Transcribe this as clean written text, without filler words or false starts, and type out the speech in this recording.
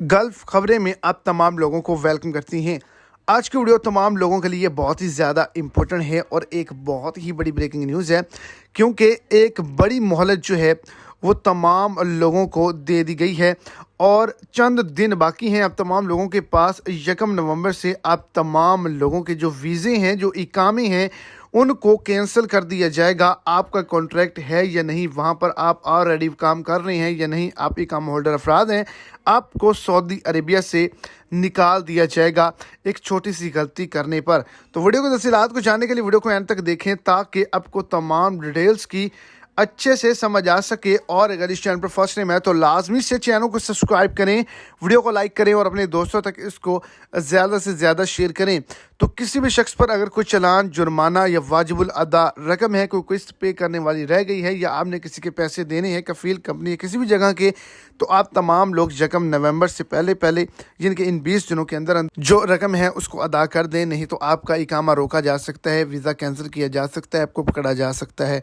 Gulf खबरें में आप तमाम लोगों को वेलकम करती हैं। आज की वीडियो तमाम लोगों के लिए बहुत ही ज़्यादा इम्पोर्टेंट है और एक बहुत ही बड़ी ब्रेकिंग न्यूज़ है, क्योंकि एक बड़ी मोहलत जो है वो तमाम लोगों को दे दी गई है और चंद दिन बाकी हैं अब तमाम लोगों के पास। 1 नवंबर से आप तमाम लोगों के जो वीज़े हैं, जो इकामे हैं, उनको कैंसिल कर दिया जाएगा। आपका कॉन्ट्रैक्ट है या नहीं, वहाँ पर आप ऑलरेडी काम कर रहे हैं या नहीं, आप इकामा होल्डर अफराद हैं, आपको सऊदी अरेबिया से निकाल दिया जाएगा एक छोटी सी गलती करने पर। तो वीडियो की तफसीलात को जानने के लिए वीडियो को एंड तक देखें ताकि आपको तमाम डिटेल्स की अच्छे से समझ आ सके। और अगर इस चैनल पर फर्स्ट टाइम है तो लाजमी से चैनल को सब्सक्राइब करें, वीडियो को लाइक करें और अपने दोस्तों तक इसको ज़्यादा से ज़्यादा शेयर करें। तो किसी भी शख्स पर अगर कोई चालान, जुर्माना या वाजिबुल अदा रकम है, कोई किस्त पे करने वाली रह गई है या आपने किसी के पैसे देने हैं कफ़ील कंपनी या किसी भी जगह के, तो आप तमाम लोग 1 नवंबर से पहले जिनके इन 20 दिनों के अंदर जो रकम है उसको अदा कर दें, नहीं तो आपका इकामा रोका जा सकता है, वीज़ा कैंसिल किया जा सकता है, आपको पकड़ा जा सकता है।